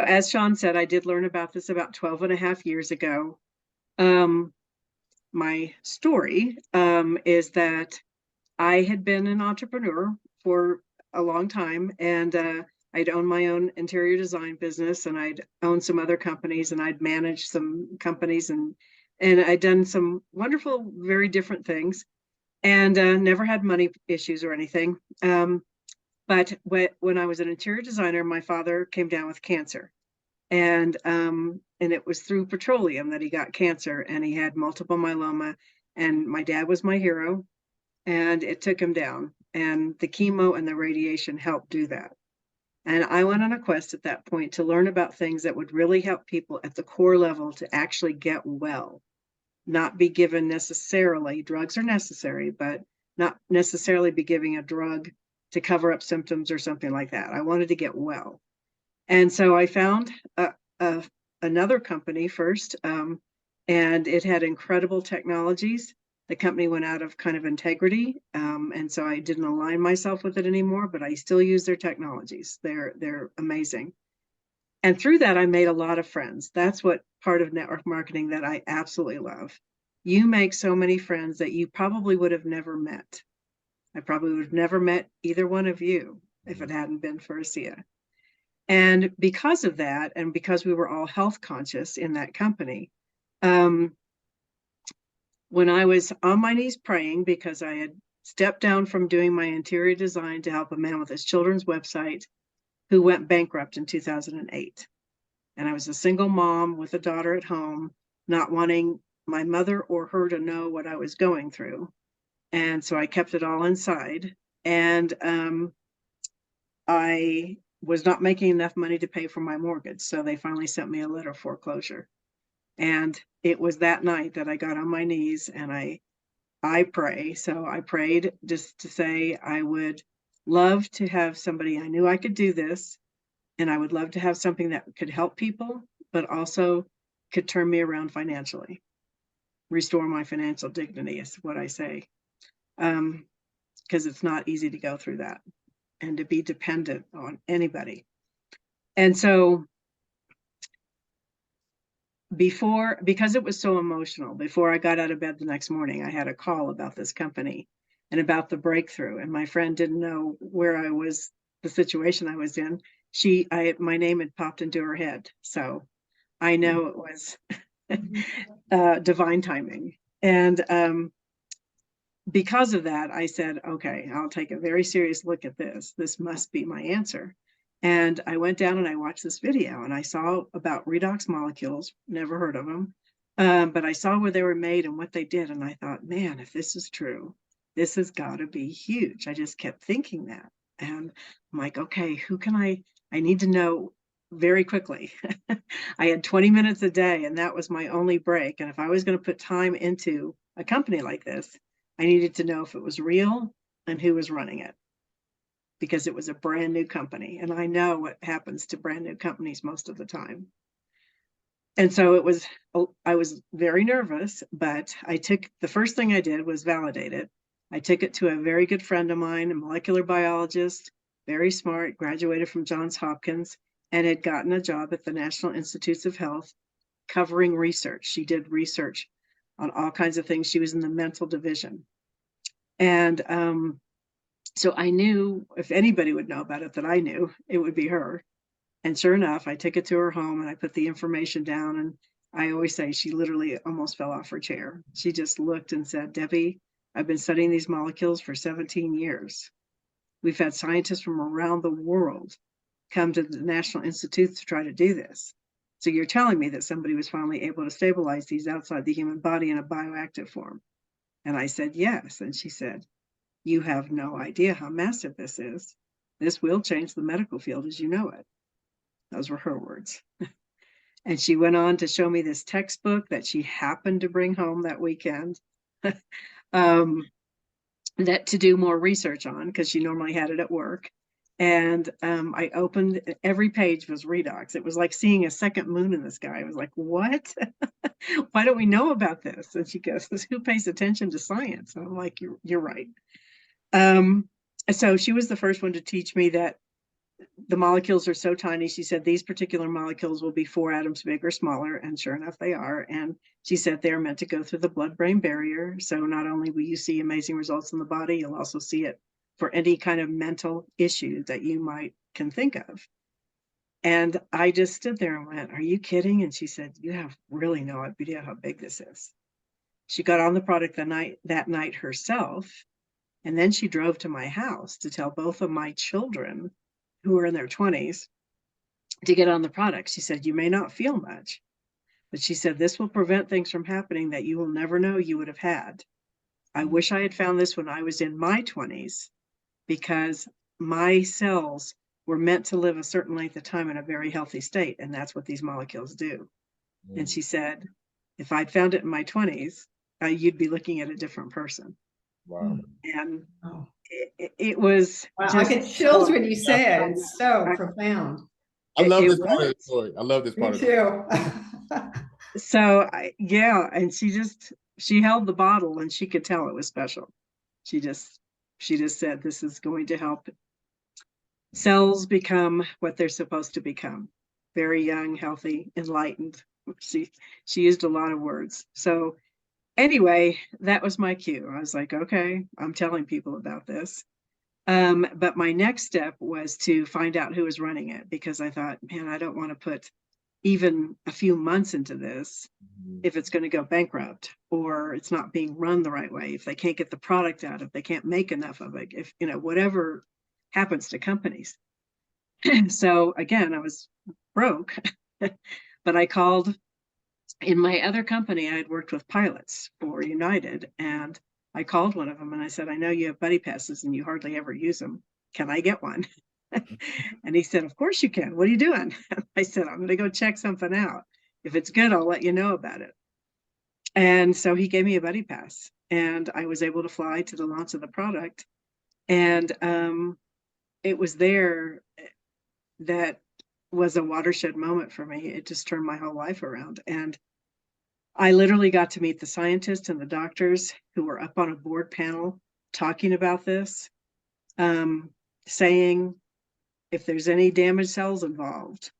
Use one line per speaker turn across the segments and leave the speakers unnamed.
As Sean said, I did learn about this about 12 and a half years ago. Um, my story is that I had been an entrepreneur for a long time, and I'd owned my own interior design business, and I'd owned some other companies, and I'd managed some companies, and I'd done some wonderful, very different things, and never had money issues or anything. But when I was an interior designer, my father came down with cancer, and it was through petroleum that he got cancer, and he had multiple myeloma, and my dad was my hero, and it took him down, and the chemo and the radiation helped do that. And I went on a quest at that point to learn about things that would really help people at the core level to actually get well, not be given necessarily, drugs are necessary, but not necessarily be giving a drug to cover up symptoms or something like that. I wanted to get well. And so I found a, another company first, and it had incredible technologies. The company went out of kind of integrity, and so I didn't align myself with it anymore, but I still use their technologies. They're amazing. And through that, I made a lot of friends. That's what part of network marketing that I absolutely love. You make so many friends that you probably would have never met. I probably would have never met either one of you if it hadn't been for ASEA. And because of that, and because we were all health conscious in that company, when I was on my knees praying, because I had stepped down from doing my interior design to help a man with his children's website who went bankrupt in 2008. And I was a single mom with a daughter at home, not wanting my mother or her to know what I was going through. And so I kept it all inside. And I was not making enough money to pay for my mortgage. So they finally sent me a letter of foreclosure. And it was that night that I got on my knees and I pray. So I prayed just to say I would love to have somebody, I knew I could do this, and I would love to have something that could help people, but also could turn me around financially, restore my financial dignity is what I say. Because it's not easy to go through that and to be dependent on anybody. And so because it was so emotional, before I got out of bed the next morning, I had a call about this company and about the breakthrough. And my friend didn't know where I was, the situation I was in. My name had popped into her head. So I know it was divine timing. And because of that, I said, okay, I'll take a very serious look at this. This must be my answer. And I went down and I watched this video and I saw about redox molecules, never heard of them, but I saw where they were made and what they did. And I thought, man, if this is true, this has got to be huge. I just kept thinking that. And I'm like, okay, who can I need to know very quickly. I had 20 minutes a day and that was my only break. And if I was going to put time into a company like this, I needed to know if it was real and who was running it, because it was a brand new company. And I know what happens to brand new companies most of the time. And so I was very nervous, but the first thing I did was validate it. I took it to a very good friend of mine, a molecular biologist, very smart, graduated from Johns Hopkins, and had gotten a job at the National Institutes of Health covering research. She did research on all kinds of things. She was in the mental division. And so I knew if anybody would know about it that I knew, it would be her. And sure enough, I took it to her home and I put the information down. And I always say she literally almost fell off her chair. She just looked and said, Debbie, I've been studying these molecules for 17 years. We've had scientists from around the world come to the National Institute to try to do this. So you're telling me that somebody was finally able to stabilize these outside the human body in a bioactive form? And I said, yes. And she said, you have no idea how massive this is. This will change the medical field as you know it. Those were her words. And she went on to show me this textbook that she happened to bring home that weekend that to do more research on, because she normally had it at work. And I opened, every page was redox. It was like seeing a second moon in the sky. I was like, what? Why don't we know about this? And she goes, who pays attention to science? And I'm like, you're right. So she was the first one to teach me that the molecules are so tiny. She said these particular molecules will be 4 atoms big or smaller, and sure enough, they are. And she said they're meant to go through the blood-brain barrier. So not only will you see amazing results in the body, you'll also see it for any kind of mental issue that you can think of. And I just stood there and went, "Are you kidding?" And she said, "You have really no idea how big this is." She got on the product that night herself, and then she drove to my house to tell both of my children, who are in their 20s, to get on the product. She said, "You may not feel much, but she said, this will prevent things from happening that you will never know you would have had. I wish I had found this when I was in my 20s, because my cells were meant to live a certain length of time in a very healthy state. And that's what these molecules do." And she said, "If I'd found it in my 20s, you'd be looking at a different person."
Wow.
And it was
Wow,
just,
I get chills when you say
I
it. It's so profound.
I love this
was.
part of the story. I love this part
Me
of the story.
too.
So yeah, and she held the bottle and she could tell it was special. She just said, "This is going to help cells become what they're supposed to become. Very young, healthy, enlightened." She used a lot of words. So anyway, that was my cue. I was like, okay, I'm telling people about this. But my next step was to find out who was running it, because I thought, man, I don't want to put even a few months into this if it's going to go bankrupt, or it's not being run the right way, if they can't get the product out, if they can't make enough of it, if, whatever happens to companies. So again, I was broke, but I called. In my other company, I had worked with pilots for United, and I called one of them and I said, "I know you have buddy passes and you hardly ever use them. Can I get one?" And he said, "Of course you can. What are you doing?" I said, "I'm going to go check something out. If it's good, I'll let you know about it." And so he gave me a buddy pass, and I was able to fly to the launch of the product. And it was there that was a watershed moment for me. It just turned my whole life around. And I literally got to meet the scientists and the doctors who were up on a board panel talking about this, saying if there's any damaged cells involved.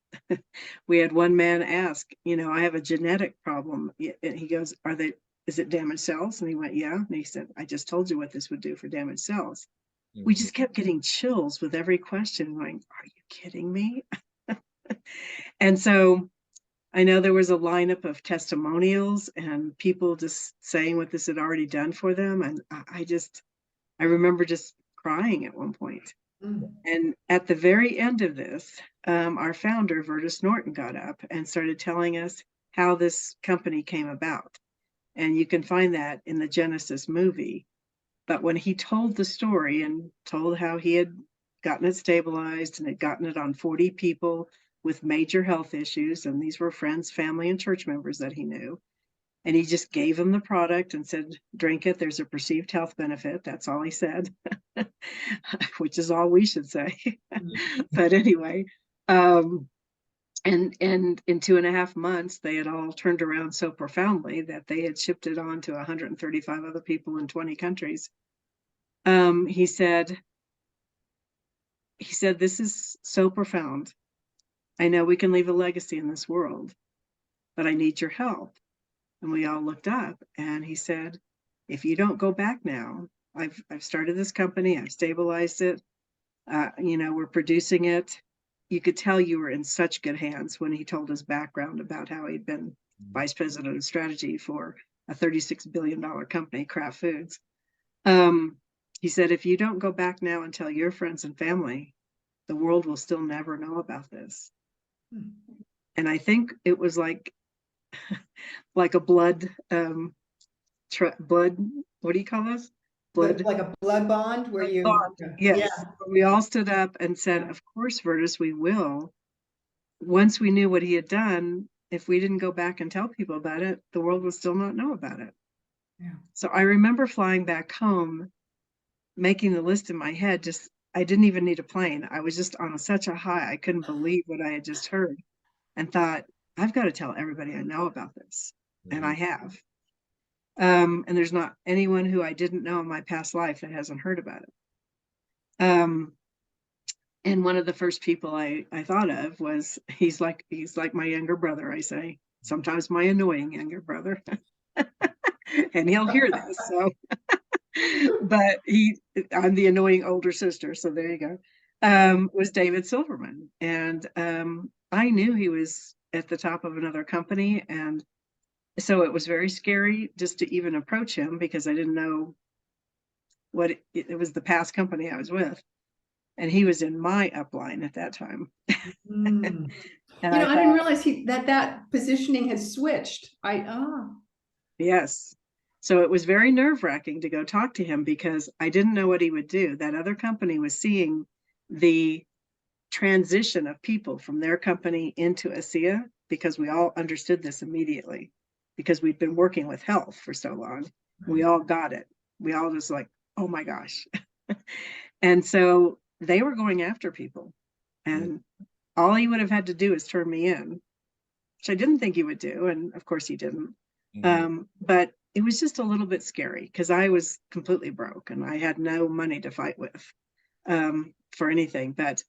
We had one man ask, "I have a genetic problem." And he goes, "Is it damaged cells?" And he went, "Yeah." And he said, "I just told you what this would do for damaged cells." We just kept getting chills with every question, going, "Are you kidding me?" And so I know there was a lineup of testimonials and people just saying what this had already done for them. And I remember just crying at one point. And at the very end of this, our founder, Vertus Norton, got up and started telling us how this company came about. And you can find that in the Genesis movie. But when he told the story and told how he had gotten it stabilized and had gotten it on 40 people with major health issues, and these were friends, family, and church members that he knew, and he just gave them the product and said, "Drink it. There's a perceived health benefit." That's all he said, which is all we should say. But anyway, and in 2.5 months, they had all turned around so profoundly that they had shipped it on to 135 other people in 20 countries. He said, "This is so profound. I know we can leave a legacy in this world, but I need your help." And we all looked up, and he said, "If you don't go back now, I've started this company, I've stabilized it, we're producing it." You could tell you were in such good hands when he told his background about how he'd been vice president of strategy for a $36 billion company, Kraft Foods. He said, "If you don't go back now and tell your friends and family, the world will still never know about this." And I think it was like a blood, blood, what do you call this? Blood,
like a blood bond where you,
bond. Yes.
yeah.
We all stood up and said, "Of course, Vertus, we will." Once we knew what he had done, if we didn't go back and tell people about it, the world would still not know about it.
Yeah.
So I remember flying back home, making the list in my head. I didn't even need a plane. I was just on such a high. I couldn't believe what I had just heard, and thought, I've got to tell everybody I know about this. And I have. And there's not anyone who I didn't know in my past life that hasn't heard about it. And one of the first people I thought of was, he's like my younger brother, I say, sometimes my annoying younger brother. And he'll hear this, so but I'm the annoying older sister, so there you go. Was David Silverman. And I knew he was at the top of another company, and so it was very scary just to even approach him because I didn't know what it was, the past company I was with. And he was in my upline at that time.
Mm.
And
You know,
I
I didn't
thought,
realize that positioning has switched.
yes. So it was very nerve-wracking to go talk to him because I didn't know what he would do. That other company was seeing the transition of people from their company into ASEA, because we all understood this immediately because we'd been working with health for so long. We all got it. We all just like, oh my gosh. And so they were going after people. And all he would have had to do is turn me in, which I didn't think he would do. And of course he didn't. But it was just a little bit scary because I was completely broke and I had no money to fight with for anything. But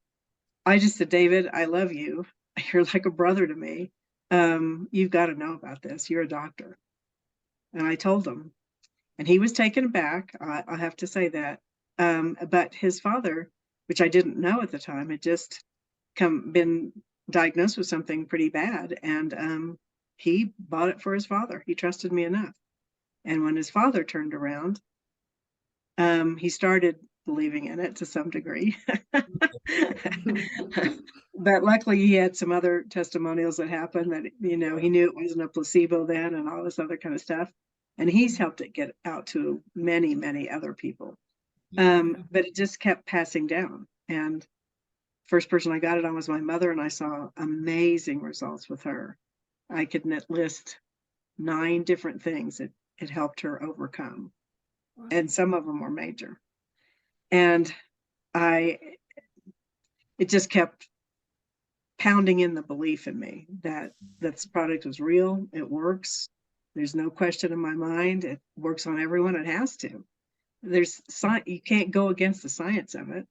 I just said, David, I love you. You're like a brother to me. You've got to know about this. You're a doctor. And I told him, and he was taken aback. I have to say that. But his father, which I didn't know at the time, had just been diagnosed with something pretty bad. And he bought it for his father. He trusted me enough. And when his father turned around, he started believing in it to some degree. But luckily he had some other testimonials that happened that, he knew it wasn't a placebo then and all this other kind of stuff. And he's helped it get out to many, many other people. But it just kept passing down. And first person I got it on was my mother, and I saw amazing results with her. I could list 9 different things that it helped her overcome. And some of them were major. And it just kept pounding in the belief in me that this product was real. It works. There's no question in my mind. It works on everyone. It has to. You can't go against the science of it.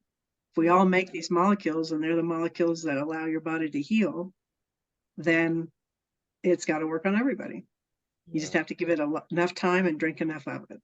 If we all make these molecules and they're the molecules that allow your body to heal, then it's got to work on everybody. You just have to give it enough time and drink enough of it.